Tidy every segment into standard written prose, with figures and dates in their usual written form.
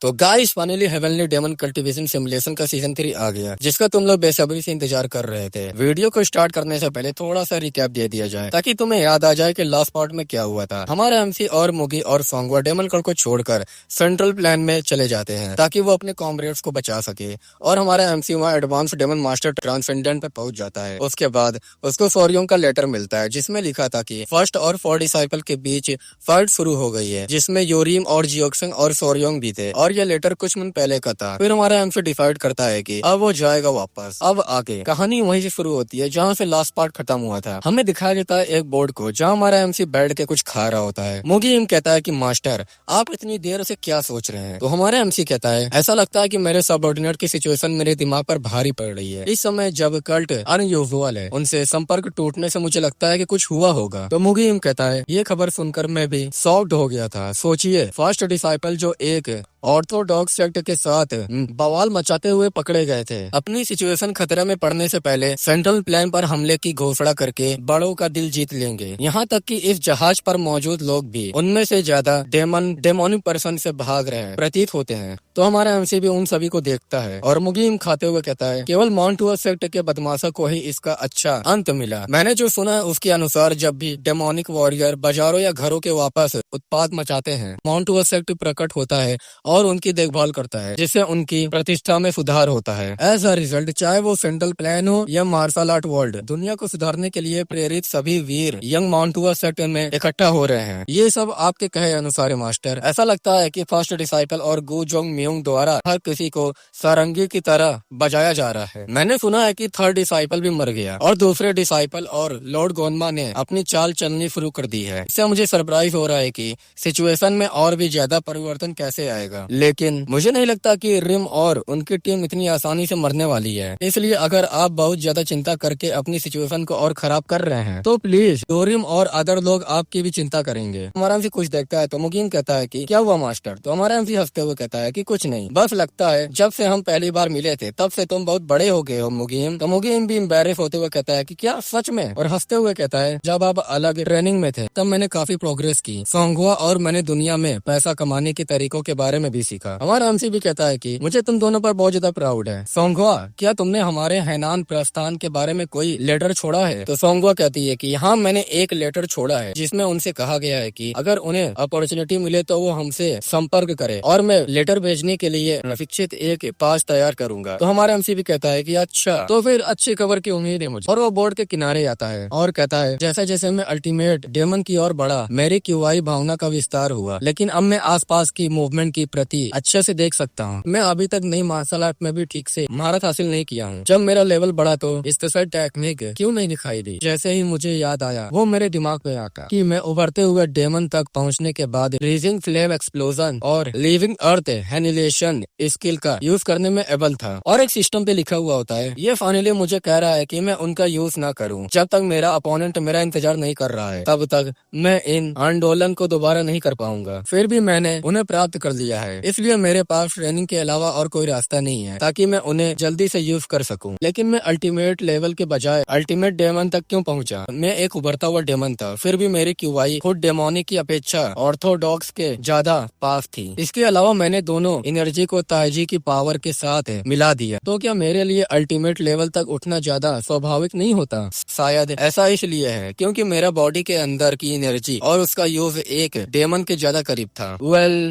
तो guys finally heavenly demon cultivation simulation का season 3 आ गया, जिसका तुम लोग बेसब्री से इंतजार कर रहे थे। वीडियो को स्टार्ट करने से पहले थोड़ा सा रिकैप दे दिया जाए ताकि तुम्हें याद आ जाए कि लास्ट पार्ट में क्या हुआ था। हमारे एमसी और मुगी और सोंगवा डेमन कल को छोड़कर सेंट्रल प्लान में चले जाते हैं ताकि वो अपने कॉमरेड्स को बचा सके, और हमारा एमसी वहाँ एडवांस डेमन मास्टर ट्रांसेंडेंट पे पहुंच जाता है। उसके बाद उसको सोरियों का लेटर मिलता है जिसमें लिखा था कि फर्स्ट और 4 डिसाइपल के बीच फाइट शुरू हो गई है, जिसमें योरीम और जियोक्संग और सोरियोंग भी थे, और ये लेटर कुछ मिनट पहले का था। फिर हमारा एमसी डिसाइड करता है कि अब वो जाएगा वापस। अब आगे कहानी वहीं से शुरू होती है जहाँ से लास्ट पार्ट खत्म हुआ था। हमें दिखाया जाता है एक बोर्ड को जहाँ हमारा एमसी बैठ के कुछ खा रहा होता है। मुगी इम कहता है कि मास्टर आप इतनी देर से क्या सोच रहे हैं। तो हमारा एमसी कहता है ऐसा लगता है कि मेरे सबऑर्डिनेट की सिचुएशन मेरे दिमाग पर भारी पड़ रही है। इस समय जब कल्ट अनयूजुअल है, उनसे संपर्क टूटने से मुझे लगता है कि कुछ हुआ होगा। तो मुगी इम कहता है ये खबर सुनकर मैं भी शॉक्ड हो गया था। सोचिए फर्स्ट डिसाइपल जो एक ऑर्थोडॉक्स सेक्ट के साथ बवाल मचाते हुए पकड़े गए थे, अपनी सिचुएशन खतरे में पड़ने से पहले सेंट्रल प्लान पर हमले की घोषणा करके बड़ों का दिल जीत लेंगे। यहाँ तक कि इस जहाज पर मौजूद लोग भी उनमें से ज्यादा डेमोनिक पर्सन से भाग रहे हैं प्रतीत होते हैं। तो हमारा एमसी भी उन सभी को देखता है और मुगीम खाते हुए कहता है केवल मॉन्टुआ सेक्ट के बदमाशों को ही इसका अच्छा अंत मिला। मैंने जो सुना उसके अनुसार जब भी डेमोनिक वॉरियर बाजारों या घरों के वापस उत्पाद मचाते हैं, मॉन्टुआ सेक्ट प्रकट होता है और उनकी देखभाल करता है, जिससे उनकी प्रतिष्ठा में सुधार होता है। एज अ रिजल्ट चाहे वो सेंट्रल प्लान हो या मार्शल आर्ट वर्ल्ड, दुनिया को सुधारने के लिए प्रेरित सभी वीर यंग मॉन्टुआ सेक्ट में इकट्ठा हो रहे हैं। ये सब आपके कहे अनुसार है मास्टर। ऐसा लगता है कि फर्स्ट डिसाइपल और गु जोंग म्यूंग द्वारा हर किसी को सारंगी की तरह बजाया जा रहा है। मैंने सुना है कि थर्ड डिसाइपल भी मर गया और दूसरे डिसाइपल और लॉर्ड गोनमा ने अपनी चाल चलनी शुरू कर दी है। इससे मुझे सरप्राइज हो रहा है कि सिचुएशन में और भी ज्यादा परिवर्तन कैसे आएगा, लेकिन मुझे नहीं लगता कि रिम और उनकी टीम इतनी आसानी से मरने वाली है। इसलिए अगर आप बहुत ज्यादा चिंता करके अपनी सिचुएशन को और खराब कर रहे हैं तो प्लीज डोरिम और अदर लोग आपकी भी चिंता करेंगे। हमारा एमसी कुछ देखता है तो मुगीम कहता है कि क्या हुआ मास्टर। तो हमारा एमसी हंसते हुए कहता है कि कुछ नहीं, बस लगता है जब से हम पहली बार मिले थे तब से तुम बहुत बड़े हो गए हो मुगीम। तो मुगीम भी एम्बैरेस होते हुए कहता है कि क्या सच में, और हंसते हुए कहता है जब आप अलग ट्रेनिंग में थे तब मैंने काफी प्रोग्रेस की सोंगवा, और मैंने दुनिया में पैसा कमाने के तरीकों के बारे में भी सीखा। हमारा एमसी भी कहता है कि मुझे तुम दोनों पर बहुत ज्यादा प्राउड है। सोंगवा क्या तुमने हमारे हैनान प्रस्थान के बारे में कोई लेटर छोड़ा है। तो सोंगवा कहती है कि हाँ मैंने एक लेटर छोड़ा है जिसमें उनसे कहा गया है कि अगर उन्हें अपॉर्चुनिटी मिले तो वो हमसे संपर्क करे, और मैं लेटर भेजने के लिए शिक्षित एक पास तैयार करूंगा। तो हमारा एमसी भी कहता है कि अच्छा, तो फिर अच्छी खबर की उम्मीद है मुझे। और वो बोर्ड के किनारे आता है और कहता है जैसे जैसे मैं अल्टीमेट डेमन की ओर बढ़ा मेरी क्यूआई भावना का विस्तार हुआ, लेकिन अब मैं आसपास की मूवमेंट की प्रति अच्छे से देख सकता हूँ। मैं अभी तक नई मार्शल आर्ट में भी ठीक से महारत हासिल नहीं किया हूँ। जब मेरा लेवल बढ़ा तो स्पेशल टेक्निक क्यों नहीं दिखाई दी। जैसे ही मुझे याद आया वो मेरे दिमाग में आता कि मैं उभरते हुए डेमन तक पहुँचने के बाद रीजिंग फ्लेम एक्सप्लोजन और लिविंग अर्थ एनिलेशन स्किल का यूज करने में एबल था, और एक सिस्टम पे लिखा हुआ होता है। ये फाइनली मुझे कह रहा है कि मैं उनका यूज ना करूं। जब तक मेरा अपोनेंट मेरा इंतजार नहीं कर रहा है तब तक मैं इन आंदोलन को दोबारा नहीं कर पाऊंगा। फिर भी मैंने उन्हें प्राप्त कर लिया है, इसलिए मेरे पास ट्रेनिंग के अलावा और कोई रास्ता नहीं है ताकि मैं उन्हें जल्दी से यूज कर सकूं। लेकिन मैं अल्टीमेट लेवल के बजाय अल्टीमेट डेमन तक क्यों पहुंचा। मैं एक उभरता हुआ डेमन था, फिर भी मेरी क्यूआई खुद डेमोनिक की अपेक्षा ऑर्थोडॉक्स के ज्यादा पास थी। इसके अलावा मैंने दोनों एनर्जी को ताइजी की पावर के साथ मिला दिया। तो क्या मेरे लिए अल्टीमेट लेवल तक उठना ज्यादा स्वाभाविक नहीं होता। शायद ऐसा इसलिए है क्योंकि मेरा बॉडी के अंदर की एनर्जी और उसका यूज एक डेमन के ज्यादा करीब था।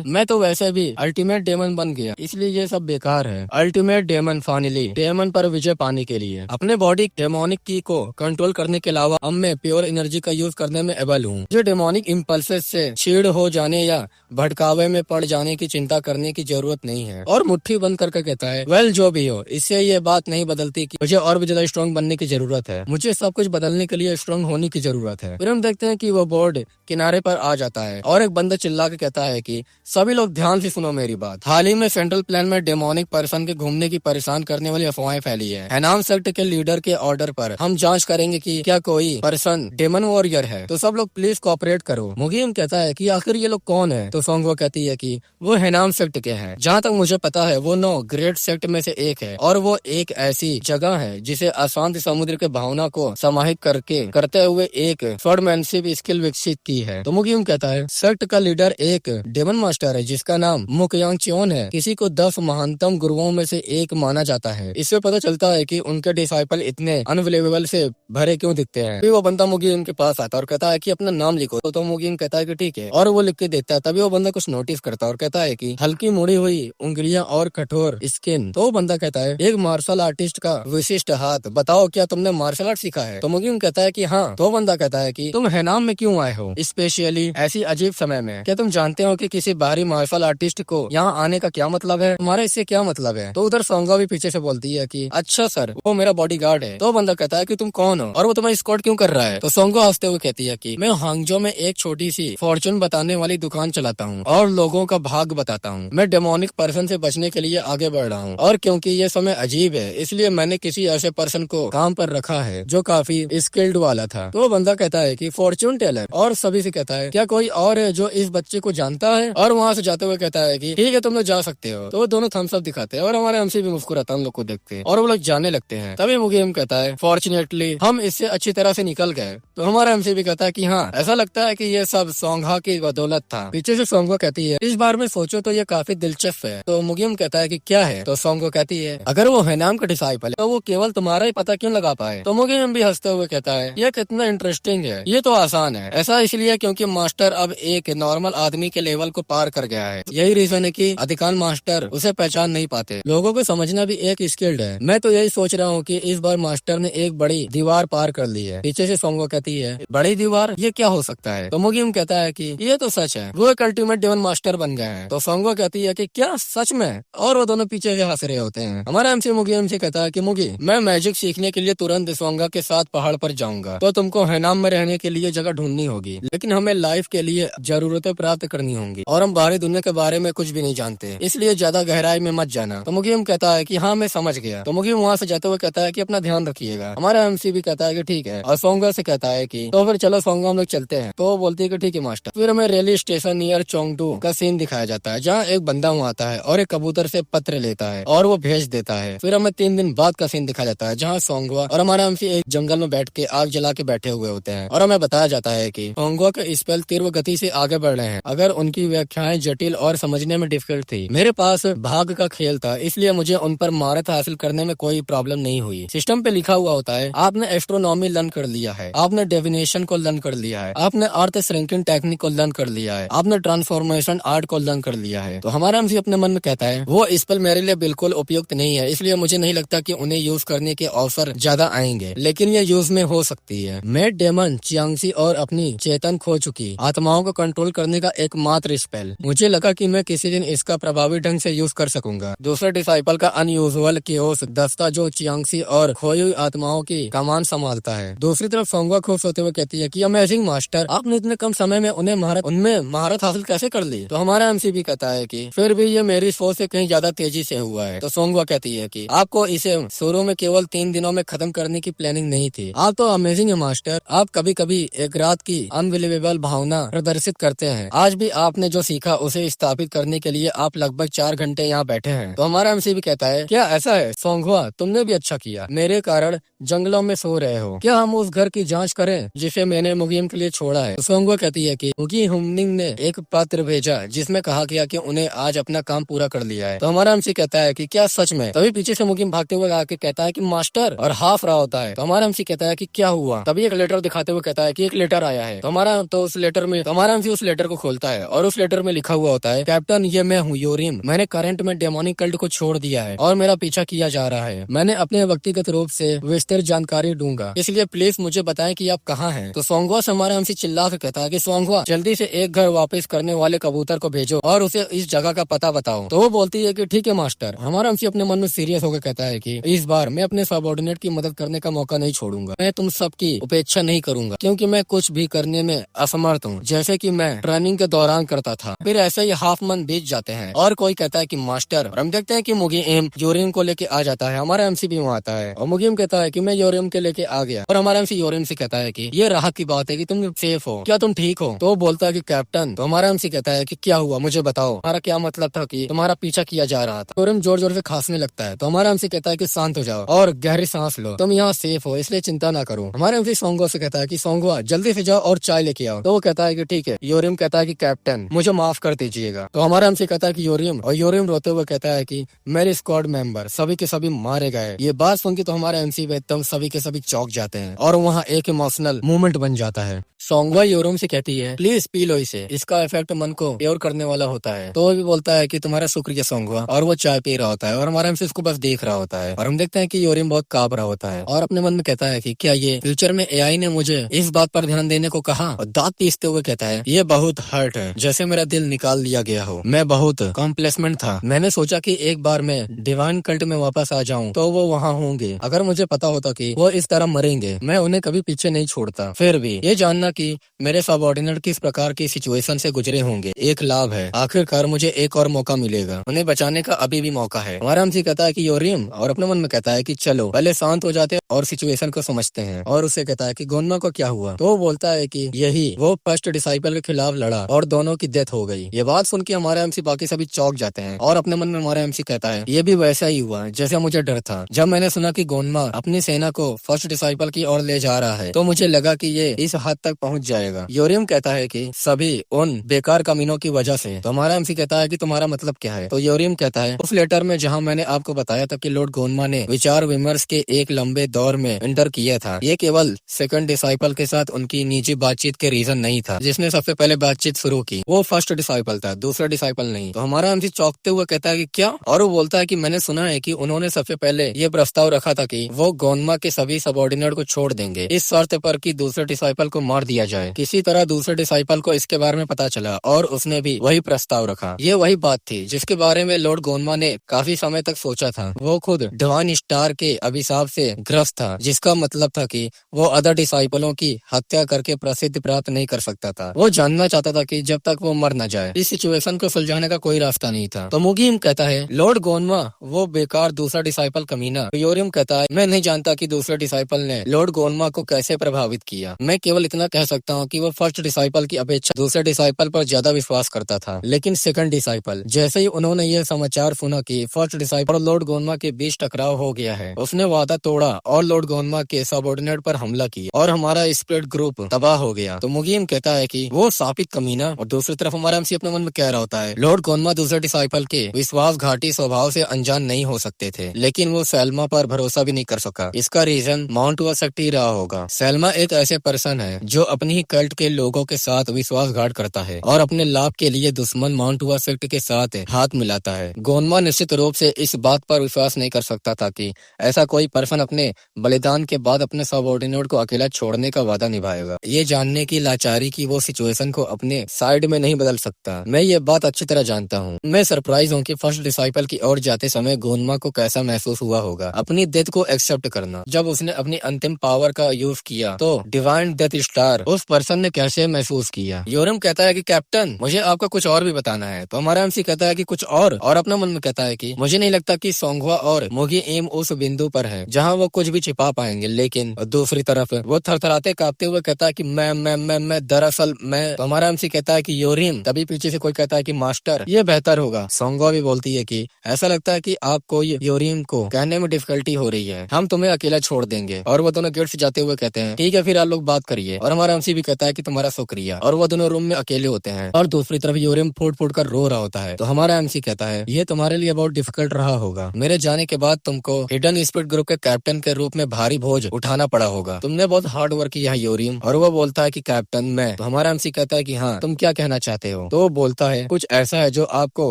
मैं तो वैसे भी अल्टीमेट डेमन बन गया, इसलिए ये सब बेकार है। अल्टीमेट डेमन फाइनली डेमन पर विजय पाने के लिए अपने बॉडी डेमोनिक की को कंट्रोल करने के अलावा अब मैं प्योर एनर्जी का यूज करने में एबल हूँ। जो डेमोनिक इम्पल्सेस से छीड़ हो जाने या भटकावे में पड़ जाने की चिंता करने की जरूरत नहीं है। और मुट्ठी बंद करके कहता है जो भी हो, इससे ये बात नहीं बदलती कि मुझे और भी ज्यादा स्ट्रॉन्ग बनने की जरूरत है। मुझे सब कुछ बदलने के लिए स्ट्रॉन्ग होने की जरूरत है। फिर हम देखते हैं कि वो बोर्ड किनारे पर आ जाता है और एक बंदा चिल्ला के कहता है कि सभी लोग ध्यान से सुनो मेरी बात। हाल ही में सेंट्रल प्लान में डेमोनिक पर्सन के घूमने की परेशान करने वाली अफवाहें फैली है। हैनान सेक्ट के लीडर के ऑर्डर पर हम जांच करेंगे कि क्या कोई पर्सन डेमन वॉरियर है। तो सब लोग प्लीज कोऑपरेट करो। मुगीम कहता है कि आखिर ये लोग कौन है। तो सोंगवा कहती है कि वो हैनान सेक्ट के हैं। जहाँ तक मुझे पता है वो 9 ग्रेट सेक्ट में से एक है, और वो एक ऐसी जगह है जिसे अशांत समुद्र के भावना को समाहित करते हुए एक स्वॉर्डमैनशिप स्किल विकसित की है। तो मुगीम कहता है सेक्ट का लीडर एक डेमन मास्टर है जिसका नाम नाम मुकयांग च्योन है, किसी को 10 महानतम गुरुओं में से एक माना जाता है। इससे पता चलता है कि उनके डिसाइपल इतने अनबिलीवेबल से भरे क्यों दिखते हैं। फिर वो बंदा मुगिम के पास आता है और कहता है कि अपना नाम लिखो, तो मुगिम कहता है कि ठीक है, और वो लिख के देता है। तभी वो बंदा कुछ नोटिस करता है और कहता है कि हल्की मुड़ी हुई उंगलियां और कठोर स्किन। तो वो बंदा कहता है एक मार्शल आर्टिस्ट का विशिष्ट हाथ, बताओ क्या तुमने मार्शल आर्ट सीखा है? तो मुगिम कहता है कि हाँ। तो बंदा कहता है कि तुम हैनाम में क्यों आए हो, स्पेशली ऐसी अजीब समय में? क्या तुम जानते हो कि किसी बाहरी मार्शल आर्टिस्ट को यहाँ आने का क्या मतलब है? तुम्हारा इससे क्या मतलब है? तो उधर सोंगा भी पीछे से बोलती है कि अच्छा सर, वो मेरा बॉडीगार्ड है। तो बंदा कहता है कि तुम कौन हो और वो तुम्हें स्कॉट क्यों कर रहा है? तो सोंगा हंसते हुए कहती है कि मैं हांगजो में एक छोटी सी फॉर्चून बताने वाली दुकान चलाता हूँ और लोगों का भाग बताता हूँ। मैं डेमोनिक पर्सन से बचने के लिए आगे बढ़ रहा हूँ, और क्योंकि ये समय अजीब है इसलिए मैंने किसी ऐसे पर्सन को काम पर रखा है जो काफी स्किल्ड वाला था। तो बंदा कहता है कि फॉर्चून टेलर, और सभी से कहता है क्या कोई और है जो इस बच्चे को जानता है? और वहाँ से जाते हुए कहता है कि ठीक है तुम लोग जा सकते हो। तो वो दोनों थम्स अप दिखाते हैं और हमारे एमसी भी मुस्कुराता है उन लोग को देखते हैं और वो लोग जाने लगते हैं। तभी मुगेम कहता है फॉर्चुनेटली हम इससे अच्छी तरह से निकल गए। तो हमारा एमसी भी कहता है कि हाँ, ऐसा लगता है कि ये सब सोंगा की बदौलत था। पीछे से सोंगा कहती है इस बार में सोचो तो ये काफी दिलचस्प है। तो मुगेम कहता है कि क्या है? तो सोंगा कहती है अगर वो हैनाम का डिसाइपल है तो वो केवल तुम्हारा ही पता क्यों लगा पाए? तो मुगेम भी हंसते हुए कहता है ये कितना इंटरेस्टिंग है, ये तो आसान है। ऐसा इसलिए क्योंकि मास्टर अब एक नॉर्मल आदमी के लेवल को पार कर गया है। यही रीजन है कि अधिकांश मास्टर उसे पहचान नहीं पाते। लोगों को समझना भी एक स्किल्ड है। मैं तो यही सोच रहा हूँ कि इस बार मास्टर ने एक बड़ी दीवार पार कर ली है। पीछे से सोंगो कहती है बड़ी दीवार, ये क्या हो सकता है? तो मुगिम कहता है कि ये तो सच है, वो एक अल्टीमेट डेमन मास्टर बन गए हैं। तो सोंगो कहती है कि क्या सच में? और वो दोनों पीछे से हंस रहे होते हैं। हमारा एमसी मुगिम से कहता है कि मुगी, मैं मैजिक सीखने के लिए तुरंत सोंगा के साथ पहाड़ पर जाऊंगा, तो तुमको हैनाम में रहने के लिए जगह ढूंढनी होगी, लेकिन हमें लाइफ के लिए जरूरतें प्राप्त करनी होंगी और हम बाहरी दुनिया के बारे में कुछ भी नहीं जानते, इसलिए ज्यादा गहराई में मत जाना। तो मुगिम कहता है कि हाँ मैं समझ गया। तो मुगिम वहाँ से जाते हुए कहता है कि अपना ध्यान रखिएगा। हमारा एमसी भी कहता है कि ठीक है, और सोंगा से कहता है कि तो फिर चलो सोंगा हम लोग चलते हैं। तो वो बोलती है कि ठीक है मास्टर। फिर हमें रेलवे स्टेशन नियर चोंगडू का सीन दिखाया जाता है जहाँ एक बंदा वहाँ आता है और एक कबूतर से पत्र लेता है और वो भेज देता है। फिर हमें 3 दिन बाद का सीन दिखाया जाता है जहाँ सोंगवा और हमारा एमसी एक जंगल में बैठ के आग जला के बैठे हुए होते हैं और हमें बताया जाता है कि सोंगवा के स्पेल तीव्र गति से आगे बढ़ रहे हैं। अगर उनकी व्याख्याएं जटिल और समझने में डिफिकल्ट थी, मेरे पास भाग का खेल था, इसलिए मुझे उन पर महारत हासिल करने में कोई प्रॉब्लम नहीं हुई। सिस्टम पे लिखा हुआ होता है आपने एस्ट्रोनॉमी लर्न कर लिया है, आपने डेफिनेशन को लर्न कर लिया है, आपने अर्थ श्रिंकिंग टेक्निक को लर्न कर लिया है, आपने ट्रांसफॉर्मेशन आर्ट को लर्न कर लिया है। तो हमारा एमसी अपने मन में कहता है वो स्पेल मेरे लिए बिल्कुल उपयुक्त नहीं है, इसलिए मुझे नहीं लगता कि उन्हें यूज करने के अवसर ज्यादा आएंगे, लेकिन ये यूज में हो सकती है। मैट डेमन चियांगसी और अपनी चेतन खो चुकी आत्माओं को कंट्रोल करने का एकमात्र स्पेल, मुझे लगा कि मैं किसी दिन इसका प्रभावी ढंग से यूज कर सकूंगा। दूसरे डिसाइपल का अनयूजुअल केओस दस्ता जो चियांगसी और खोई हुई आत्माओं की कमान संभालता है। दूसरी तरफ सोंगा खुश होते हुए कहती है कि अमेजिंग मास्टर, आपने इतने कम समय में उनमें महारत हासिल कैसे कर ली? तो हमारा एमसी भी कहता है कि फिर भी ये मेरी सोच से कहीं ज्यादा तेजी से हुआ है। तो सोंगा कहती है कि आपको इसे शुरू में केवल 3 दिनों में खत्म करने की प्लानिंग नहीं थी। आप तो अमेजिंग है मास्टर, आप कभी कभी एक रात की अनबिलीवेबल भावना प्रदर्शित करते हैं। आज भी आपने जो सीखा उसे स्थापित करने के लिए आप लगभग 4 घंटे यहाँ बैठे हैं। तो हमारा एमसी भी कहता है क्या ऐसा है सोंगवा, तुमने भी अच्छा किया, मेरे कारण जंगलों में सो रहे हो। क्या हम उस घर की जांच करें जिसे मैंने मुगिम के लिए छोड़ा है? तो सोंगवा कहती है कि मुगी हुमनिंग ने एक पत्र भेजा जिसमें कहा गया कि उन्हें आज अपना काम पूरा कर लिया है। तो हमारा एमसी कहता है कि क्या सच में? तभी पीछे से मुगिम भागते हुए आके कहता है कि मास्टर, और हाफ रहा होता है। तो हमारा एमसी कहता है कि क्या हुआ? तभी एक लेटर दिखाते हुए कहता है कि एक लेटर आया है। तो उस लेटर में हमारा एमसी उस लेटर को खोलता है और उस लेटर में लिखा हुआ होता है कैप्टन, ये मैं हूँ योरिम, मैंने करंट में डेमोनिक कल्ट को छोड़ दिया है और मेरा पीछा किया जा रहा है। मैंने अपने व्यक्तिगत रूप से विस्तृत जानकारी दूंगा, इसलिए प्लीज मुझे बताएं कि आप कहाँ हैं। तो सोंगवा से हमारा एमसी चिल्ला के कहता है कि सोंगवा, जल्दी से एक घर वापस करने वाले कबूतर को भेजो और उसे इस जगह का पता बताओ। तो वो बोलती है कि ठीक है मास्टर। हमारा एमसी अपने मन में सीरियस होकर कहता है कि इस बार मैं अपने सबऑर्डिनेट की मदद करने का मौका नहीं छोड़ूंगा। मैं तुम सबकी उपेक्षा नहीं करूंगा क्योंकि मैं कुछ भी करने में असमर्थ हूँ, जैसे कि मैं ट्रेनिंग के दौरान करता था। फिर ऐसे ही हाफ मन बीत जाते हैं और कोई कहता है कि मास्टर, और हम देखते हैं कि मुगिम योरिम को लेके आ जाता है। हमारा एमसी भी वहाँ आता है और मुगिम कहता है कि मैं योरिम के लेके आ गया और हमारा एमसी योरिम से कहता है कि ये राहत की बात है कि तुम सेफ हो, क्या तुम ठीक हो? तो बोलता है कि कैप्टन। तो हमारा एमसी कहता है कि क्या हुआ, मुझे बताओ, हमारा क्या मतलब था कि तुम्हारा पीछा किया जा रहा था? योरिम जोर जोर से खांसने लगता है। तो हमारा एमसी कहता है कि शांत हो जाओ और गहरी सांस लो, तुम यहाँ सेफ हो इसलिए चिंता ना करो। हमारा एमसी सोंगवा से कहता है कि सोंगवा जल्दी से जाओ और चाय लेके आओ। तो वो कहता है कि ठीक है। योरिम कहता है कि कैप्टन मुझे माफ कर दीजिएगा, तो हमारा एमसी कहता है कि यूरियम, और यूरियम रोते हुए कहता है कि मेरे स्क्वाड मेंबर सभी के सभी मारे गए। ये बात सुन के तो हमारे एमसी एकदम सभी के सभी चौंक जाते हैं और वहाँ एक इमोशनल मूवमेंट बन जाता है। सोंगवा यूरोम से कहती है प्लीज पी लो इसे, इसका इफेक्ट मन को प्योर करने वाला होता है। तो वो भी बोलता है कि तुम्हारा शुक्रिया सोंगवा, और वो चाय पी रहा होता है और हमारा एमसी उसको बस देख रहा होता है। और हम देखते हैं कि यूरियम बहुत कांप रहा होता है और अपने मन में कहता है कि क्या ये फ्यूचर में एआई ने मुझे इस बात पर ध्यान देने को कहा। और दांत पीसते हुए कहता है ये बहुत हर्ट है, जैसे मेरा दिल निकाल लिया गया हो। मैं बहुत कॉम्प्लेसमेंट था, मैंने सोचा कि एक बार मैं डिवाइन कल्ट में वापस आ जाऊं तो वो वहाँ होंगे। अगर मुझे पता होता कि वो इस तरह मरेंगे मैं उन्हें कभी पीछे नहीं छोड़ता। फिर भी ये जानना कि मेरे सबऑर्डिनेट किस प्रकार की सिचुएशन से गुजरे होंगे एक लाभ है। आखिरकार मुझे एक और मौका मिलेगा, उन्हें बचाने का अभी भी मौका है। हमारा एमसी कहता है कि यूरियम, और अपने मन में कहता है कि चलो पहले शांत हो जाते हैं और सिचुएशन को समझते हैं। और उससे कहता है कि गोनमा को क्या हुआ। तो वो बोलता है कि यही वो फर्स्ट डिसाइपल के खिलाफ लड़ा और दोनों की डेथ हो गई। ये बात सुन के हमारा एमसी बाकी सभी चौंक जाते हैं और अपने मन में हमारा एमसी कहता है ये भी वैसा ही हुआ जैसा मुझे डर था। जब मैंने सुना कि गोनमा अपनी सेना को फर्स्ट डिसाइपल की ओर ले जा रहा है तो मुझे लगा कि ये इस हद तक पहुंच जाएगा। यूरियम कहता है कि सभी उन बेकार कमीनों की वजह से। तो हमारा एमसी कहता है कि तुम्हारा मतलब क्या है। तो यूरियम कहता है उस लेटर में जहां मैंने आपको बताया था कि लॉर्ड गोनमा ने विचार विमर्श के एक लंबे दौर में एंटर किया था, ये केवल सेकंड डिसाइपल के साथ उनकी निजी बातचीत के रीजन नहीं था। जिसने सबसे पहले बातचीत शुरू की वो फर्स्ट डिसाइपल था, दूसरा डिसाइपल नहीं। तो हमारा एमसी चौंकते हुए कहता है कि क्या। और वो बोलता है कि मैंने सुना है कि उन्होंने सबसे पहले ये प्रस्ताव रखा था कि वो गोनमा के सभी सबऑर्डिनेट को छोड़ देंगे इस शर्त पर कि दूसरे डिसाइपल को मार दिया जाए। किसी तरह दूसरे डिसाइपल को इसके बारे में पता चला और उसने भी वही प्रस्ताव रखा। ये वही बात थी जिसके बारे में लॉर्ड गोनमा ने काफी समय तक सोचा था। वो खुद डिवाइन स्टार के अभिशाप से ग्रस्त था, जिसका मतलब था कि वो अदर डिसाइपलों की हत्या करके प्रसिद्धि प्राप्त नहीं कर सकता था। वो जानना चाहता था कि जब तक वो मर न जाए इस सिचुएशन को सुलझाने का कोई रास्ता नहीं था। तो मुगीम कहता है लॉर्ड गोनमा वो बेकार दूसरा डिसाइपल कमीना। यूरियम कहता है मैं नहीं जानता कि दूसरे डिसाइपल ने लॉर्ड गोनमा को कैसे प्रभावित किया। मैं केवल इतना कह सकता हूँ कि वो फर्स्ट डिसाइपल की अपेक्षा दूसरे डिसाइपल पर ज्यादा विश्वास करता था। लेकिन सेकंड डिसाइपल जैसे ही उन्होंने ये समाचार सुना कि फर्स्ट डिसाइपल और लॉर्ड गोनमा के बीच टकराव हो गया है, उसने वादा तोड़ा और लॉर्ड गोनमा के सबऑर्डिनेट पर हमला किया और हमारा स्प्लिट ग्रुप तबाह हो गया। तो मुगीम कहता है कि वो सापित कमीना। और दूसरी तरफ हमारा एमसी अपने मन में कह रहा होता है लॉर्ड गोनमा दूसरे डिसाइपल के विश्वासघाती स्वभाव से अनजान नहीं हो सकते थे, लेकिन वो सैल्मा पर भरोसा भी नहीं कर सका। इसका रीजन माउंट हुआ शक्ति रहा होगा। सैल्मा एक ऐसे पर्सन है जो अपनी ही कल्ट के लोगों के साथ विश्वासघात करता है और अपने लाभ के लिए दुश्मन माउंट हुआ शक्ति के साथ हाथ मिलाता है। गोनमा निश्चित रूप से इस बात पर विश्वास नहीं कर सकता था कि ऐसा कोई पर्सन अपने बलिदान के बाद अपने सबऑर्डिनेट को अकेला छोड़ने का वादा निभाएगा। ये जानने की लाचारी की वो सिचुएशन को अपने साइड में नहीं बदल सकता। मैं ये बात अच्छी तरह जानता हूँ। मैं सरप्राइज हूँ कि फर्स्ट डिसाइपल की ओर जाते समय गोनमा को कैसा महसूस हुआ होगा अपनी डेथ को एक्सेप्ट करना। जब उसने अपनी अंतिम पावर का यूज किया तो डिवाइन डेथ स्टार उस पर्सन ने कैसे महसूस किया। यूरियम कहता है कि कैप्टन मुझे आपको कुछ और भी बताना है। तो हमारा एमसी कहता है कि कुछ और अपना मन में कहता है कि मुझे नहीं लगता कि सोंगवा और मुगी एम उस बिंदु पर है जहाँ वो कुछ भी छिपा पाएंगे। लेकिन दूसरी तरफ वो थरथराते कांपते हुए कहता है कि मैं दरअसल मैं। तो हमारा एमसी कहता है कि यूरियम, तभी पीछे से कोई कहता है कि मास्टर ये बेहतर होगा। सोंगवा भी बोलती है कि ऐसा लगता है कि आपको यूरियम को कहने में डिफिकल्टी हो रही है, हम तुम्हें अकेला छोड़ देंगे। और वो दोनों गेट से जाते हुए कहते हैं ठीक है फिर आप लोग बात करिए। और हमारा एमसी भी कहता है कि तुम्हारा शुक्रिया। और वो दोनों रूम में अकेले होते हैं और दूसरी तरफ यूरियम फूट फूट कर रो रहा होता है। तो हमारा एमसी कहता है ये तुम्हारे लिए बहुत डिफिकल्ट रहा होगा। मेरे जाने के बाद तुमको हिडन स्पिरिट ग्रुप के कैप्टन के रूप में भारी बोझ उठाना पड़ा होगा। तुमने बहुत हार्ड वर्क किया है यूरियम। और वो बोलता है कि कैप्टन मैं। तो हमारा एमसी कहता है कि हाँ तुम क्या कहना चाहते हो। तो वो बोलता है कुछ ऐसा है जो आपको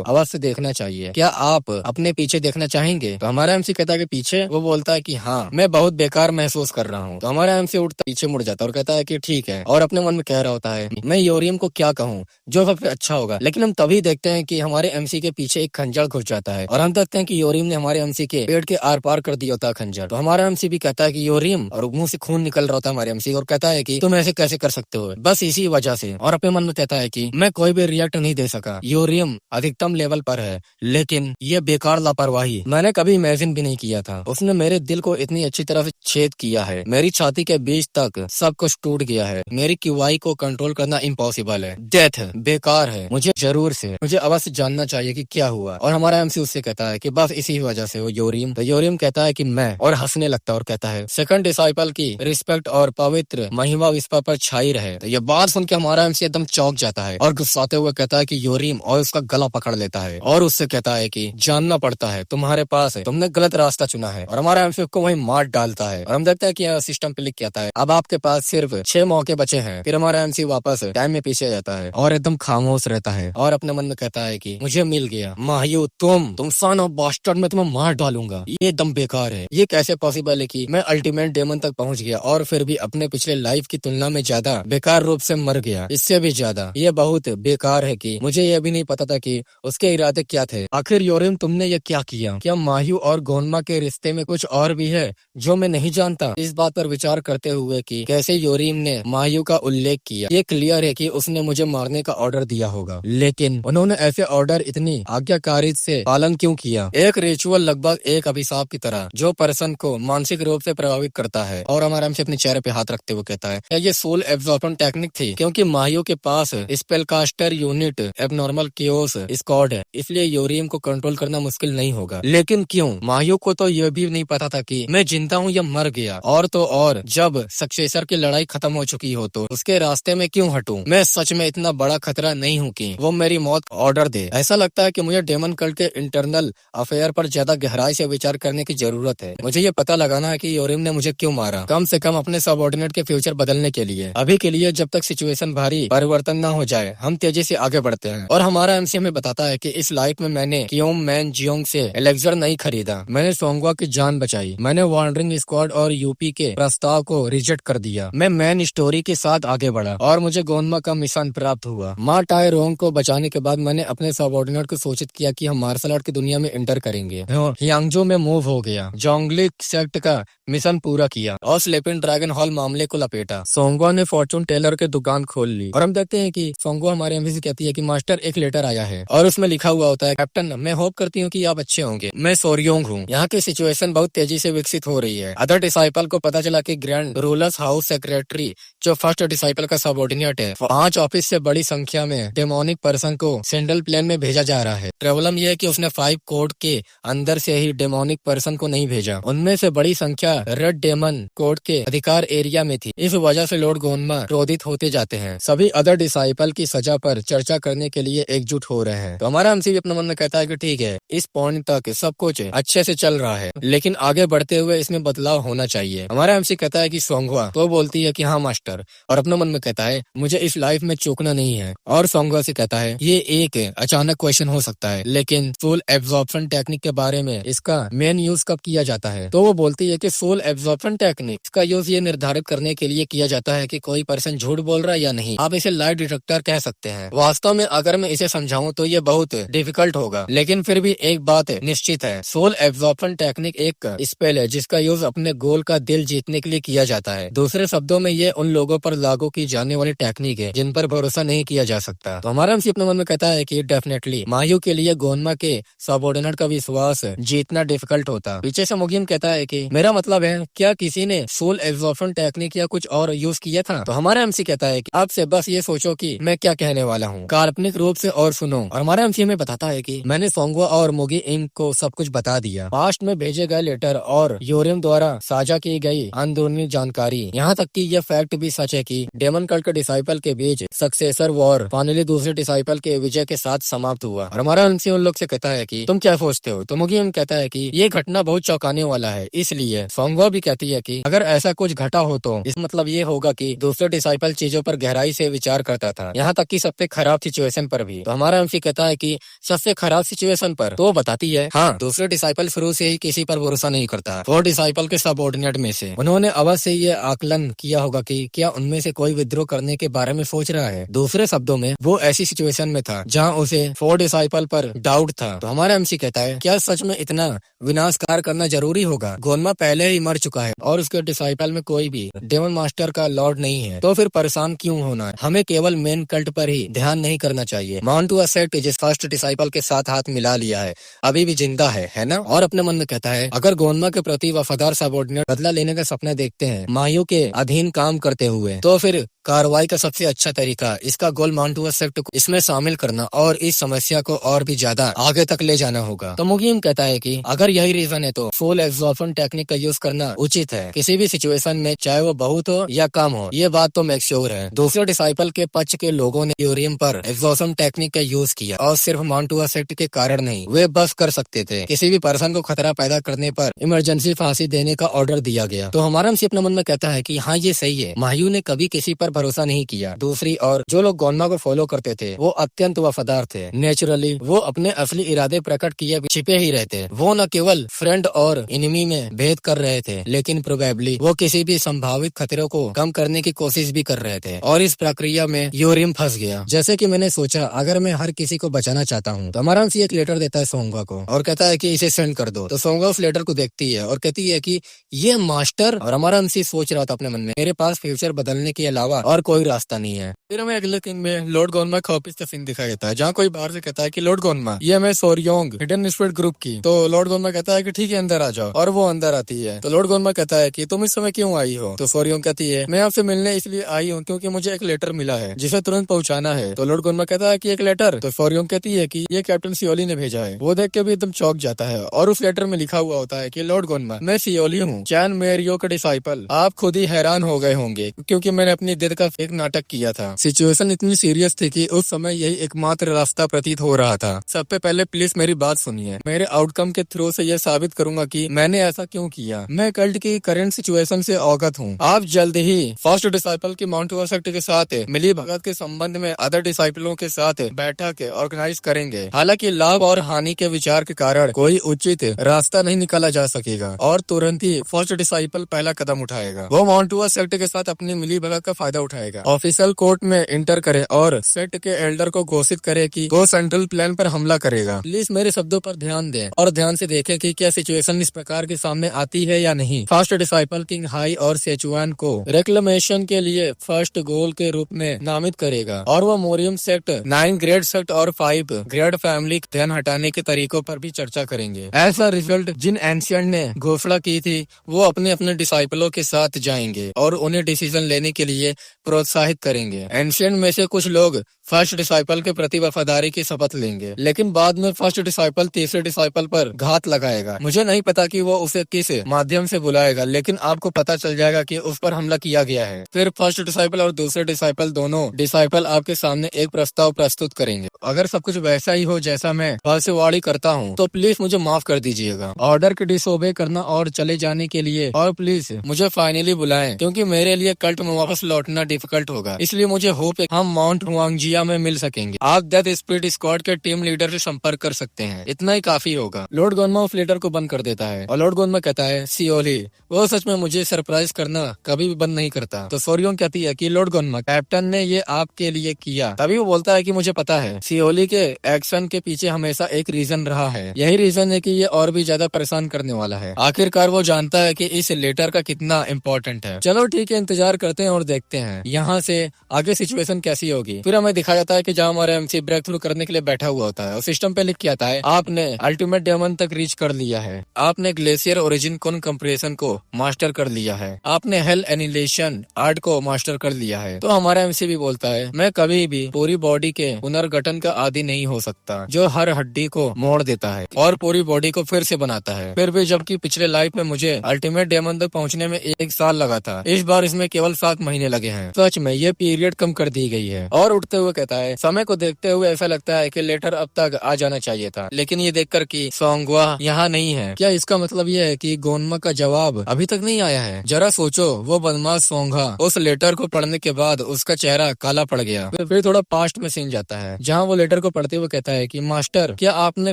अवश्य देखना चाहिए, क्या आप अपने पीछे देखना चाहेंगे। तो हमारा एमसी कहता है कि पीछे। वो बोलता है कि हाँ मैं बहुत बेकार महसूस कर रहा हूँ। तो हमारा एमसी उठता पीछे मुड़ जाता है और कहता है कि ठीक है। और अपने मन में कह रहा होता है मैं यूरियम को क्या कहूँ जो सबसे अच्छा होगा। लेकिन हम तभी देखते हैं कि हमारे एमसी के पीछे एक खंजर घुस जाता है और हम देखते हैं कि यूरियम ने हमारे एमसी के पेट के आर पार कर दिया होता है खंजर। तो हमारा एमसी भी कहता है कि यूरियम, और मुंह से खून निकल रहा होता है हमारे एमसी और कहता है कि तुम ऐसे कैसे कर सकते हो बस इसी वजह से। और अपने मन में कहता है कि मैं कोई भी रिएक्ट नहीं दे सका। यूरियम अधिकतम लेवल पर है लेकिन ये बेकार लापरवाही मैंने कभी इमेजिन भी नहीं किया था। उसने मेरे दिल को इतनी अच्छी तरह से छेद किया है, मेरी छाती के बीच तक सब कुछ टूट गया है। मेरी क्यूआई को कंट्रोल करना इम्पॉसिबल है। डेथ बेकार है। मुझे अवश्य जानना चाहिए कि क्या हुआ। और हमारा एमसी उससे कहता है कि बस इसी वजह से वो यूरियम। तो यूरियम कहता है कि मैं, और हंसने लगता है और कहता है सेकंड डिसाइपल की रिस्पेक्ट और पवित्र महिमा विश्व पर छाई रहे। तो ये बात सुन के हमारा एमसी एकदम चौंक जाता है और गुस्साते हुए कहता है कि योरीम और उसका गला पकड़ लेता है और उससे कहता है कि जानना पड़ता है तुम्हारे पास है, तुमने गलत रास्ता चुना है। और हमारा एमसी को वही मार डालता है और हम देखते हैं कि सिस्टम पे लिख के आता है अब आपके पास सिर्फ 6 मौके बचे हैं। फिर हमारा एमसी वापस टाइम में पीछे जाता है और एकदम खामोश रहता है और अपने मन में कहता है कि मुझे मिल गया माहियो, तुम सन ऑफ बास्टर्ड, मैं तुम्हें मार डालूंगा। ये एकदम बेकार है, ये कैसे पॉसिबल है कि मैं अल्टीमेट डेमन तक पहुंच गया और फिर भी अपने पिछले लाइफ की तुलना में ज्यादा बेकार रूप से मर गया, इससे भी ज्यादा। ये बहुत बेकार है कि मुझे ये भी नहीं पता था कि उसके इरादे क्या थे। आखिर योरिम तुमने ये क्या किया? क्या माहियो और गोनमा के रिश्ते में कुछ और भी है जो मैं नहीं जानता? इस बात पर विचार करते हुए कि कैसे योरीम ने माहियो का उल्लेख किया, ये क्लियर है कि उसने मुझे मारने का ऑर्डर दिया होगा, लेकिन उन्होंने ऐसे ऑर्डर इतनी आज्ञाकारी से पालन क्यों किया? एक रिचुअल लगभग एक अभिशाप की तरह जो पर्सन को मानसिक रूप से प्रभावित करता है। और हमारा हमसे अपने चेहरे पे हाथ रखते हुए कहता है क्या ये सोल एब्जॉर्प्शन टेक्निक थी? क्योंकि माहियो के पास स्पेलकास्टर यूनिट एबनॉर्मल केओस स्क्वाड है, इसलिए योरीम को कंट्रोल करना मुश्किल नहीं होगा। लेकिन क्यों? माहियो को तो यह भी नहीं पता था कि मैं जिंदा हूँ या मर गया। और तो और जब सक्सेसर की लड़ाई खत्म हो चुकी हो तो उसके रास्ते में क्यों हटूं? मैं सच में इतना बड़ा खतरा नहीं हूँ कि वो मेरी मौत ऑर्डर दे। ऐसा लगता है कि मुझे डेमन कल्ट के इंटरनल अफेयर पर ज्यादा गहराई से विचार करने की जरूरत है। मुझे ये पता लगाना है कि योरीम ने मुझे क्यों मारा, कम से कम अपने सबऑर्डिनेट के फ्यूचर बदलने के लिए। अभी के लिए जब तक सिचुएशन भारी परिवर्तन न हो जाए हम तेजी से आगे बढ़ते हैं। और हमारा एमसी हमें बताता है कि इस लाइफ में मैंने कियोम मैन जियोंग से एलेक्सर नहीं खरीदा, मैंने सोंगवा की जान बचाई, मैंने वॉन्डरिंग स्क्वाड और यूपी के प्रस्ताव को रिजेक्ट कर दिया, मैं मेन स्टोरी के साथ आगे बढ़ा और मुझे गोनमा का मिशन प्राप्त हुआ। माँ टाई रोंग को बचाने के बाद मैंने अपने सबऑर्डिनेट को सूचित किया कि हम मार्शल आर्ट की दुनिया में एंटर करेंगे। यांगजो में मूव हो गया, जोंगली सेक्ट का मिशन पूरा किया और स्लीपिंग ड्रैगन हॉल मामले को लपेटा। सोंगवा ने फॉर्चून टेलर के दुकान खोल ली और हम देखते हैं कि सोंगवा हमारे एमवी से कहती है कि मास्टर एक लेटर आया है और उसमें लिखा हुआ होता है कैप्टन मैं होप करती हूँ कि आप अच्छे होंगे, मैं सोरियोंग हूँ। यहाँ की सिचुएशन बहुत तेजी से विकसित हो रही है। अदर डिसाइपल को पता चला कि ग्रैंड रूलर्स हाउस सेक्रेटरी जो फर्स्ट डिसाइपल का सबऑर्डिनेट है 5 ऑफिस से बड़ी संख्या में डेमोनिक पर्सन को सेंट्रल प्लेन में भेजा जा रहा है। प्रॉब्लम यह है कि उसने 5 कोड के अंदर से ही डेमोनिक पर्सन को नहीं भेजा, उनमें से बड़ी संख्या रेड डेमन कोड के अधिकार एरिया में थी। इस वजह से लॉर्ड गोनमा क्रोधित होते जाते हैं। सभी अदर डिसाइपल की सजा पर चर्चा करने के लिए एकजुट हो रहे हैं। तो हमारा एमसी भी अपने मन में कहता है कि ठीक है इस पॉइंट तक सब कुछ अच्छे से चल रहा है, लेकिन आगे बढ़ते हुए इसमें बदलाव होना चाहिए। हमारा एमसी कहता है कि सोंगवा तो बोलती है कि हाँ मास्टर, और अपने मन में कहता है मुझे इस लाइफ में चूकना नहीं है। और सोंगवा से कहता है ये एक अचानक क्वेश्चन हो सकता है, लेकिन सोल एब्जॉर्प्शन टेक्निक के बारे में इसका मेन यूज कब किया जाता है? तो वो बोलती है कि सोल एब्जॉर्प्शन टेक्निक का यूज ये निर्धारित करने के लिए किया जाता है कि कोई पर्सन झूठ बोल रहा है या नहीं। आप इसे लाइट डिटेक्टर कह सकते हैं। वास्तव में अगर मैं इसे समझाऊं तो ये बहुत डिफिकल्ट होगा, लेकिन फिर भी एक बात निश्चित है, सोल एब्जॉर्प्शन टेक्निक एक स्पेल है जिसका यूज अपने गोल का दिल जीतने के लिए किया जाता है। दूसरे शब्दों में ये उन लोगों पर लागू की जाने वाली टेक्निक है जिन पर भरोसा नहीं किया जा सकता। तो हमारा एमसी अपने मन में कहता है कि डेफिनेटली मायू के लिए गोनमा के सबऑर्डिनेट का विश्वास जीतना डिफिकल्ट होता। पीछे से मुगियम कहता है कि मेरा मतलब है क्या किसी ने सोल एब्जॉर्प्शन टेक्निक या कुछ और यूज किया था? तो हमारा एमसी कहता है कि आपसे बस ये सोचो कि मैं क्या कहने वाला हूँ, काल्पनिक रूप से और सुनो। और हमारा एमसी हमें बताता है कि मैंने सोंगवा और मुगी इंक को सब कुछ बता दिया, पास्ट में भेजे गए लेटर और योरिम द्वारा साझा की गई अंदरूनी जानकारी, यहाँ तक कि यह फैक्ट भी सच है कि डेमन कल्ट के डिसाइपल के बीच सक्सेसर वॉर फाइनली दूसरे डिसाइपल के विजय के साथ समाप्त हुआ। और हमारा एमसी उन लोग से कहता है कि तुम क्या सोचते हो? तो मुगी इंक कहता है कि ये घटना बहुत चौंकाने वाला है, इसलिए सोंगवा भी कहती है कि अगर ऐसा कुछ घटा हो तो इस मतलब ये होगा कि दूसरे डिसाइपल चीजों पर गहराई से विचार करता था, यहाँ तक कि सबसे खराब सिचुएशन पर भी। तो हमारा एमसी कहता है कि सबसे खराब सिचुएशन पर? तो बताती है हाँ, दूसरे डिसाइपल शुरू से ही किसी पर भरोसा नहीं करता। 4 डिसाइपल के सबऑर्डिनेट में से उन्होंने अवश्य ये आकलन किया होगा कि क्या उनमें से कोई विद्रोह करने के बारे में सोच रहा है। दूसरे शब्दों में वो ऐसी सिचुएशन में था जहाँ उसे 4 डिसाइपल पर डाउट था। तो हमारा एमसी कहता है क्या सच में इतना विनाशकार करना जरूरी होगा? गोनमा पहले ही मर चुका है और उसके डिसाइपल में कोई भी डेमन मास्टर का लॉर्ड नहीं है, तो फिर परेशान क्यों होना है? हमें केवल मेन कल्ट पर ही ध्यान नहीं करना चाहिए। माउंटू सेक्ट जिस फर्स्ट डिसाइपल के साथ हाथ मिला लिया है अभी भी जिंदा है ना? और अपने मन में कहता है अगर गोनमा के प्रति वफादार सबऑर्डिनेट बदला लेने का सपना देखते हैं मायू के अधीन काम करते हुए, तो फिर कार्रवाई का सबसे अच्छा तरीका इसका गोल माउंटू सेक्ट को इसमें शामिल करना और इस समस्या को और भी ज्यादा आगे तक ले जाना होगा। तो मुगियम कहता है कि अगर यही रीजन है तो सोल एब्जॉर्प्शन टेक्निक का यूज करना उचित है किसी भी सिचुएशन में, चाहे वो बहुत हो या कम हो। ये बात तो मेक श्योर है। दूसरे डिसाइपल के पक्ष के लोगों ने योरियम पर ब्लॉसम टेक्निक का यूज किया और सिर्फ माउंटुआ सेक्ट के कारण नहीं, वे बस कर सकते थे। किसी भी पर्सन को खतरा पैदा करने पर इमरजेंसी फांसी देने का ऑर्डर दिया गया। तो हमारा एमसी अपने मन में कहता है कि हाँ ये सही है, माह्यू ने कभी किसी पर भरोसा नहीं किया। दूसरी ओर जो लोग गोन्मा को फॉलो करते थे वो अत्यंत वफादार थे। नेचुरली वो अपने असली इरादे प्रकट किए छिपे ही रहते। वो न केवल फ्रेंड और इनिमी में भेद कर रहे थे, लेकिन प्रोबेबली वो किसी भी संभावित खतरों को कम करने की कोशिश भी कर रहे थे। और इस प्रक्रिया में यूरिम फंस गया। जैसे कि मैंने सोचा अगर मैं हर किसी को बचाना चाहता हूँ तो हमारा एमसी एक लेटर देता है सोंगवा को और कहता है कि इसे सेंड कर दो। तो सोंगवा उस लेटर को देखती है और कहती है कि ये मास्टर। और हमारा एमसी सोच रहा था अपने मन में मेरे पास फ्यूचर बदलने के अलावा और कोई रास्ता नहीं है। फिर हमें अगले दिन में लॉर्ड गोन्मा का ऑफिस का सीन दिखाया जाता है, जहाँ कोई बाहर से कहता है कि लॉर्ड गोन्मा ये मैं सोरियोंग हिडन स्पिरिट ग्रुप की। तो लॉर्ड गोन्मा कहता है कि ठीक है अंदर आ जाओ, और वो अंदर आती है। तो लॉर्ड गोन्मा कहता है कि तुम इस समय क्यों आई हो। तो सोरियोंग कहती है मैं आपसे मिलने इसलिए आई हूँ क्योंकि मुझे एक लेटर मिला है जिसे तुरंत पहुँचाना है। तो लॉर्ड गोन्मा कहता है कि एक लेटर। तो सोरियोंग कहती है कि ये कैप्टन सियोली ने भेजा है। वो देख के भी एकदम चौंक जाता है और उस लेटर में लिखा हुआ होता है कि लॉर्ड गोन्मा मैं सियोली हूँ, चैन मेरियो का डिसाइपल। आप खुद ही हैरान हो गए होंगे क्योंकि मैंने अपनी डेथ का एक नाटक किया था। सिचुएशन इतनी सीरियस थी कि उस समय यही एकमात्र रास्ता प्रतीत हो रहा था। सबसे पहले प्लीज मेरी बात सुनिए। मेरे आउटकम के थ्रू से यह साबित करूंगा कि मैंने ऐसा क्यों किया। मैं कल्ट की करंट सिचुएशन से अवगत हूँ। आप जल्द ही फर्स्ट डिसाइपल की माउंटुआ सेक्ट के साथ मिली भगत के संबंध में अदर डिसाइपलों के साथ बैठक ऑर्गेनाइज करेंगे। हालांकि लाभ और हानि के विचार के कारण कोई उचित रास्ता नहीं निकाला जा सकेगा और तुरंत ही फर्स्ट डिसाइपल पहला कदम उठाएगा। वो माउंटुआ सेक्ट के साथ अपनी मिली भगत का फायदा उठाएगा। ऑफिशियल कोर्ट में इंटर करे और सेक्ट के एल्डर को घोषित करे कि वो सेंट्रल प्लान पर हमला करेगा। प्लीज मेरे शब्दों पर ध्यान दें और ध्यान से देखें कि क्या सिचुएशन इस प्रकार के सामने आती है या नहीं। फर्स्ट डिसाइपल किंग हाई और सेचुआन को रेक्लेमेशन के लिए फर्स्ट गोल के रूप में नामित करेगा और वो मोरियम सेक्ट 9 ग्रेड सेक्ट और 5 ग्रेड फैमिली ध्यान हटाने के तरीकों पर भी चर्चा करेंगे। ऐसा रिजल्ट जिन एंशियंट ने घोषणा की थी वो अपने अपने डिसाइपलों के साथ जाएंगे और उन्हें डिसीजन लेने के लिए प्रोत्साहित करेंगे। एंशियंट में से कुछ लोग फर्स्ट डिसाइपल के प्रति वफादारी की शपथ लेंगे, लेकिन बाद में फर्स्ट डिसाइपल तीसरे डिसाइपल पर घात लगाएगा। मुझे नहीं पता कि वो उसे किस माध्यम से बुलाएगा, लेकिन आपको पता चल जाएगा कि उस पर हमला किया गया है। फिर फर्स्ट डिसाइपल और दूसरे डिसाइपल दोनों डिसाइपल आपके सामने एक प्रस्ताव प्रस्तुत करेंगे। अगर सब कुछ वैसा ही हो जैसा मैं भविष्यवाणी करता हूँ तो प्लीज मुझे माफ कर दीजिएगा। ऑर्डर के डिसोबे करना और चले जाने के लिए और प्लीज मुझे फाइनली बुलाएं क्योंकि मेरे लिए कल्ट में वापस लौटना डिफिकल्ट होगा। इसलिए मुझे होप है हम माउंट हुआंगजिया में मिल सकेंगे। आप डेथ स्पिरिट स्क्वाड के टीम लीडर से संपर्क कर सकते हैं। इतना ही काफी होगा। लॉर्ड गोन्मा उस लेटर को बंद कर देता है और लॉर्ड गोन्मा कहता है सियोली वो सच में मुझे सरप्राइज करना कभी भी बंद नहीं करता। तो सोरियोंग कहती है कि लॉर्ड गोन्मा कैप्टन ने ये आपके लिए किया। तभी वो बोलता है कि मुझे पता है सियोली के एक्शन के पीछे हमेशा एक रीजन रहा है। यही रीजन है कि ये और भी ज्यादा परेशान करने वाला है। आखिरकार वो जानता है कि इस लेटर का कितना इम्पोर्टेंट है। चलो ठीक है, इंतजार करते हैं और देखते हैं यहाँ से आगे सिचुएशन कैसी होगी। फिर हमें दिखाया जाता है कि जहाँ हमारा एमसी ब्रेक थ्रू करने के लिए बैठा हुआ होता है और सिस्टम पे लिख के आता है आपने अल्टीमेट डेमन तक रीच कर लिया है। आपने ग्लेशियर ओरिजिन कॉन कंप्रेशन को मास्टर कर लिया है। आपने हेल एनिलेशन आर्ट को मास्टर कर लिया है। तो हमारा एमसी भी बोलता है मैं कभी भी पूरी बॉडी के पुनर्गठन का आदि नहीं हो सकता जो हर हड्डी को मोड़ देता है और पूरी बॉडी को फिर से बनाता है। फिर भी जबकि पिछले लाइफ में मुझे अल्टीमेट डेमन तक पहुँचने में 1 साल लगा था, इस बार इसमें केवल 7 महीने लगे हैं। सच में ये पीरियड कम कर दी गई है। और उठते हुए कहता है समय को देखते हुए ऐसा लगता है कि लेटर अब तक आ जाना चाहिए था, लेकिन ये देखकर कि सोंगवा यहाँ नहीं है, क्या इसका मतलब ये है कि गोन्मा का जवाब अभी तक नहीं आया है। जरा सोचो, वो बदमाश सोंगा उस लेटर को पढ़ने के बाद उसका चेहरा काला पड़ गया। फिर थोड़ा पास्ट में सीन जाता है जहाँ वो लेटर को पढ़ते हुए कहता है कि मास्टर क्या आपने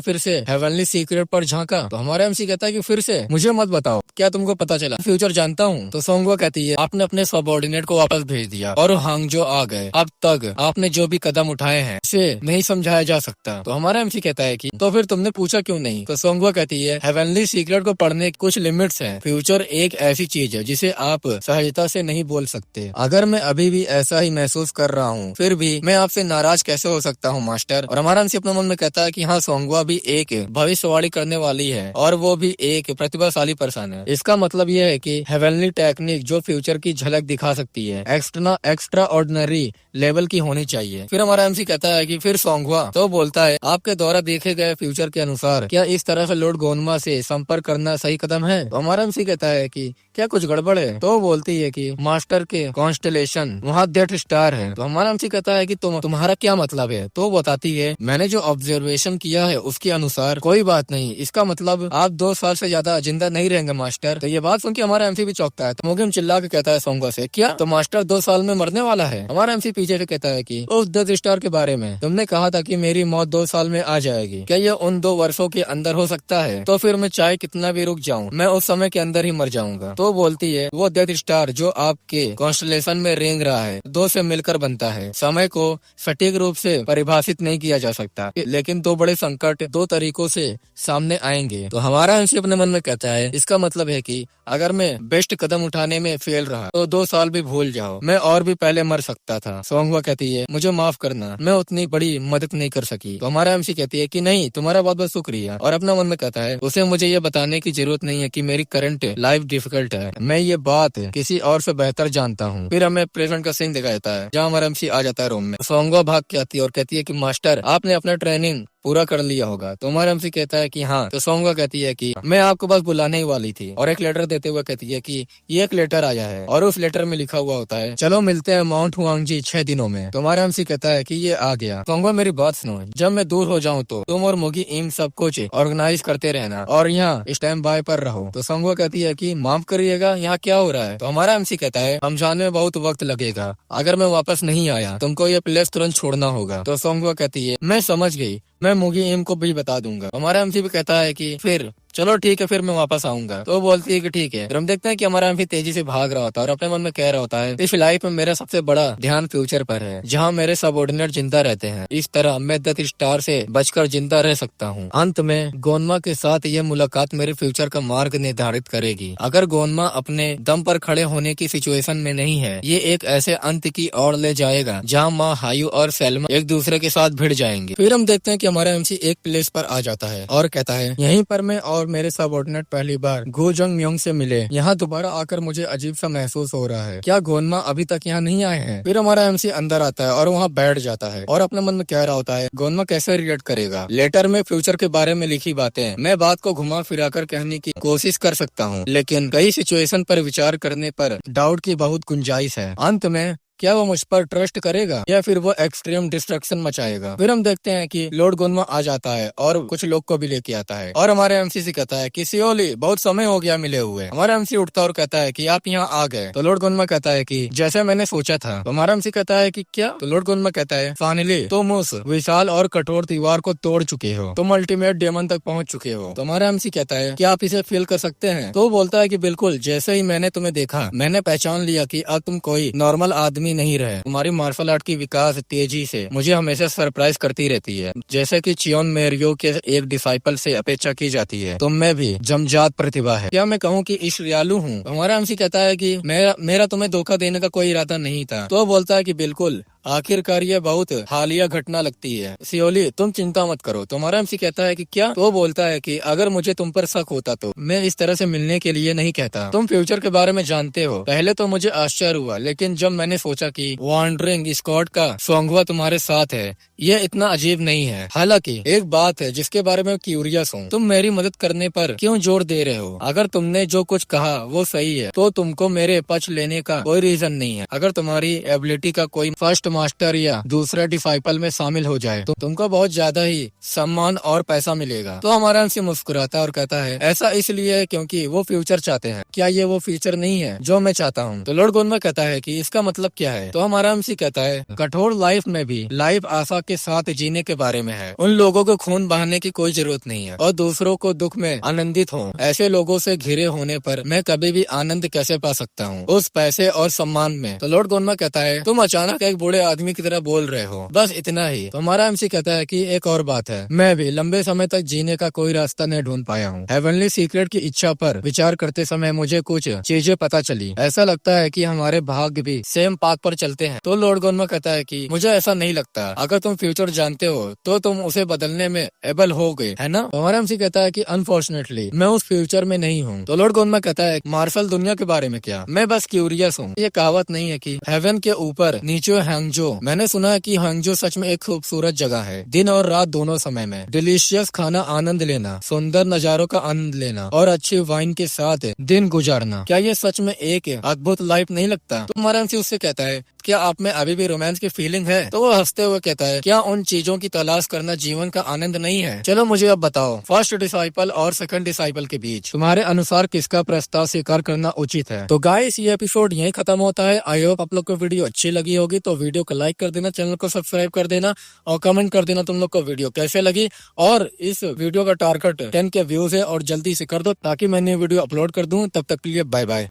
फिर से हेवनली सीक्रेट पर झांका। तो हमारा एमसी कहता है कि फिर से मुझे मत बताओ, क्या तुमको पता चला फ्यूचर जानता हूँ। तो सोंगवा कहती है आपने अपने सबऑर्डिनेट को वापस भेज दिया और हांगजो आ गए। अब तक आपने जो भी कदम उठाए हैं उसे नहीं समझाया जा सकता। तो हमारा एमसी कहता है कि तो फिर तुमने पूछा क्यों नहीं। तो सोंगवा कहती है हेवनली सीक्रेट को पढ़ने कुछ लिमिट्स हैं। फ्यूचर एक ऐसी चीज है जिसे आप सहजता से नहीं बोल सकते। अगर मैं अभी भी ऐसा ही महसूस कर रहा हूँ फिर भी मैं आपसे नाराज कैसे हो सकता हूँ मास्टर। और हमारा एमसी अपने मन में कहता है कि हाँ सोंगवा भी एक भविष्यवाणी करने वाली है और वो भी एक प्रतिभाशाली पर्सन है। इसका मतलब ये है कि हेवनली टेक्निक जो फ्यूचर की झलक दिखा सकती है एक्स्ट्रा ऑर्डिनरी लेवल की होनी चाहिए। फिर हमारा एमसी कहता है कि फिर सोंगवा तो बोलता है आपके द्वारा देखे गए फ्यूचर के अनुसार क्या इस तरह से लॉर्ड गोन्मा से संपर्क करना सही कदम है। तो हमारा एमसी कहता है कि क्या कुछ गड़बड़ है। तो बोलती है कि मास्टर के कॉन्स्टेलेशन वहाँ डेथ स्टार है। तो हमारा एमसी कहता है कि तुम्हारा तुम्हारा क्या मतलब है? तो बताती है मैंने जो ऑब्जर्वेशन किया है उसके अनुसार कोई बात नहीं, इसका मतलब आप 2 साल से ज्यादा जिंदा नहीं रहेंगे मास्टर। तो ये बात सुन के हमारा एमसी भी चौंकता है। तो मोगिम चिल्ला के कहता है सोंगवा से, क्या तो मास्टर 2 साल में मरने वाला है? हमारा एमसी पीछे से कहता है कि उस डेथ स्टार के बारे में तुमने कहा था कि मेरी मौत 2 साल में आ जाएगी, क्या ये उन 2 वर्षों के अंदर हो सकता है? तो फिर मैं चाहे कितना भी रुक जाऊं, मैं उस समय के अंदर ही मर जाऊंगा। तो बोलती है वो डेथ स्टार जो आपके कॉन्स्टलेशन में रेंग रहा है 2 से मिलकर बनता है। समय को सटीक रूप से परिभाषित नहीं किया जा सकता, लेकिन 2 बड़े संकट 2 तरीकों से सामने आएंगे। तो हमारा एमसी अपने मन में कहता है इसका मतलब है कि अगर मैं बेस्ट कदम उठाने में फेल रहा तो 2 साल भी भूल जाओ, मैं और भी पहले मर सकता था। सोंगवा कहती है मुझे माफ करना, मैं उतनी बड़ी मदद नहीं कर सकी। तो हमारा एमसी कहती है कि नहीं, तुम्हारा बहुत बहुत शुक्रिया। और अपना मन में कहता है उसे मुझे ये बताने की जरूरत नहीं है कि मेरी करंट लाइफ डिफिकल्ट है, मैं ये बात किसी और से बेहतर जानता हूँ। फिर हमें प्रेजेंट का सीन दिखाया जाता है जहाँ हमारा एमसी आ जाता है रूम में। सोंगवा भाग के आती है और कहती है कि मास्टर आपने अपना ट्रेनिंग पूरा कर लिया होगा। तो हमारा एमसी कहता है कि हाँ। तो सोंगवा कहती है कि मैं आपको बस बुलाने ही वाली थी, और एक लेटर देते हुए कहती है कि ये एक लेटर आया है और उस लेटर में लिखा हुआ होता है चलो मिलते हैं माउंट हुआंगजी 6 दिनों में। तो हमारा एमसी कहता है कि ये आ गया। सोंगवा मेरी बात सुनो, जब मैं दूर हो जाऊँ तो तुम और मोगी इम सब कुछ ऑर्गेनाइज करते रहना और यहाँ स्टैंड बाय पर रहो। तो सोंगवा कहती है कि माफ करिएगा, यहाँ क्या हो रहा है? तो हमारा एमसी कहता है समझाने में बहुत वक्त लगेगा, अगर मैं वापस नहीं आया तुमको ये प्लेस तुरंत छोड़ना होगा। तो सोंगवा कहती है मैं समझ गई, मैं मोगी एम को भी बता दूंगा। हमारा एमसी भी कहता है कि फिर चलो ठीक है, फिर मैं वापस आऊंगा। तो बोलती है कि ठीक है। फिर हम देखते हैं कि हमारा एमसी तेजी से भाग रहा होता है और अपने मन में कह रहा होता है इस लाइफ में मेरा सबसे बड़ा ध्यान फ्यूचर पर है, जहाँ मेरे सबऑर्डिनेट जिंदा रहते हैं। इस तरह मैं डेथ स्टार से बचकर जिंदा रह सकता हूँ। अंत में गोनमा के साथ ये मुलाकात मेरे फ्यूचर का मार्ग निर्धारित करेगी। अगर गोनमा अपने दम पर खड़े होने की सिचुएशन में नहीं है, ये एक ऐसे अंत की ओर ले जाएगा जहाँ माँ हायू और सेल्मा एक दूसरे के साथ भिड़ जाएंगे। फिर हम देखते हैं कि हमारा एमसी एक प्लेस पर आ जाता है और कहता है यहीं पर मैं और मेरे सबऑर्डिनेट पहली बार गो जंग म्योंग से मिले। यहाँ दोबारा आकर मुझे अजीब सा महसूस हो रहा है, क्या गोनमा अभी तक यहाँ नहीं आए हैं? फिर हमारा एमसी अंदर आता है और वहाँ बैठ जाता है और अपने मन में कह रहा होता है गोनमा कैसे रिएक्ट करेगा। लेटर में फ्यूचर के बारे में लिखी बातें मैं बात को घुमा फिराकर कहने की कोशिश कर सकता हूँ, लेकिन कई सिचुएशन पर विचार करने पर डाउट की बहुत गुंजाइश है। अंत में क्या वो मुझ पर ट्रस्ट करेगा या फिर वो एक्सट्रीम डिस्ट्रक्शन मचाएगा? फिर हम देखते हैं कि लॉर्ड गोनमा आ जाता है और कुछ लोग को भी लेके आता है और हमारे एमसी से कहता है कि सियोली बहुत समय हो गया मिले हुए। हमारा एमसी उठता और कहता है कि आप यहाँ आ गए। तो लॉर्ड गोनमा कहता है कि जैसे मैंने सोचा था। तो हमारा एमसी कहता है कि क्या? तो लॉर्ड गोनमा कहता है फाइनली तुम उस विशाल और कठोर दीवार को तोड़ चुके हो, तुम अल्टीमेट डेमन तक पहुँच चुके हो। तो हमारा एमसी कहता है कि आप इसे फील कर सकते हैं? तो बोलता है कि बिल्कुल, जैसे ही मैंने तुम्हें देखा मैंने पहचान लिया कि अब तुम कोई नॉर्मल आदमी नहीं रहे। तुम्हारी मार्शल आर्ट की विकास तेजी से मुझे हमेशा सरप्राइज करती रहती है, जैसे कि चियोन मेरियो के एक डिसाइपल से अपेक्षा की जाती है। तुम में भी जमजात प्रतिभा है। क्या मैं कहूँ कि ईर्ष्यालु हूँ? हमारा एमसी कहता है कि मेरा तुम्हें धोखा देने का कोई इरादा नहीं था। तो बोलता है कि बिल्कुल, आखिरकार ये बहुत हालिया घटना लगती है। सियोली तुम चिंता मत करो। तुम्हारा एमसी कहता है कि क्या? तो बोलता है कि अगर मुझे तुम पर शक होता तो मैं इस तरह से मिलने के लिए नहीं कहता। तुम फ्यूचर के बारे में जानते हो। पहले तो मुझे आश्चर्य हुआ, लेकिन जब मैंने सोचा कि वॉन्डरिंग स्क्वाड का सोंगवा तुम्हारे साथ है, ये इतना अजीब नहीं है। हालांकि एक बात है जिसके बारे में क्यूरियस हूँ, तुम मेरी मदद करने पर क्यों जोर दे रहे हो? अगर तुमने जो कुछ कहा वो सही है तो तुमको मेरे पक्ष लेने का कोई रीजन नहीं है। अगर तुम्हारी एबिलिटी का कोई फर्स्ट मास्टर या दूसरे डिसाइपल में शामिल हो जाए तो तुमको बहुत ज्यादा ही सम्मान और पैसा मिलेगा। तो हमारा एमसी मुस्कुराता है और कहता है ऐसा इसलिए है क्योंकि वो फ्यूचर चाहते हैं। क्या ये वो फ्यूचर नहीं है जो मैं चाहता हूँ? तो लॉर्ड गोनमा कहता है कि इसका मतलब क्या है? तो हमारा एमसी कहता है कठोर लाइफ में भी लाइफ आशा के साथ जीने के बारे में है। उन लोगों को खून बहाने की कोई जरूरत नहीं है और दूसरों को दुख में आनंदित हो। ऐसे लोगों से घिरे होने पर मैं कभी भी आनंद कैसे पा सकता हूँ? उस पैसे और सम्मान में। तो लॉर्ड गोनमा कहता है तुम अचानक एक बूढ़े आदमी की तरह बोल रहे हो, बस इतना ही। तो हमारा एमसी कहता है कि एक और बात है, मैं भी लंबे समय तक जीने का कोई रास्ता नहीं ढूंढ पाया हूँ। हेवनली सीक्रेट की इच्छा पर विचार करते समय मुझे कुछ चीजें पता चली। ऐसा लगता है कि हमारे भाग्य भी सेम पाथ पर चलते हैं। तो लॉर्ड गोनमा कहता है कि मुझे ऐसा नहीं लगता। अगर तुम फ्यूचर जानते हो तो तुम उसे बदलने में एबल हो गए, है ना? हमारा एमसी कहता है कि अनफॉर्चुनेटली मैं उस फ्यूचर में नहीं हूँ। तो लॉर्ड गोनमा कहता है मार्शल दुनिया के बारे में क्या, मैं बस क्यूरियस हूँ। ये कहावत नहीं है कि हेवन के ऊपर नीचे हैंगजो। मैंने सुना है कि हैंगजो सच में एक खूबसूरत जगह है। दिन और रात दोनों समय में डिलीशियस खाना आनंद लेना, सुंदर नजारों का आनंद लेना और अच्छी वाइन के साथ दिन गुजारना, क्या ये सच में एक अद्भुत लाइफ नहीं लगता? तो हमारा एमसी उससे कहता है क्या आप में अभी भी रोमांस की फीलिंग है? तो वो हंसते हुए कहता है, क्या उन चीजों की तलाश करना जीवन का आनंद नहीं है? चलो मुझे अब बताओ, फर्स्ट डिसाइपल और सेकंड डिसाइपल के बीच तुम्हारे अनुसार किसका प्रस्ताव स्वीकार करना उचित है? तो गाइस ये एपिसोड यहीं खत्म होता है। आई होप आप लोग को वीडियो अच्छी लगी होगी, तो वीडियो को लाइक कर देना, चैनल को सब्सक्राइब कर देना और कमेंट कर देना तुम लोग को वीडियो कैसे लगी। और इस वीडियो का टारगेट 10 के व्यूज है और जल्दी से कर दो ताकि मैं न्यू वीडियो अपलोड कर दूं। तब तक के लिए बाय बाय।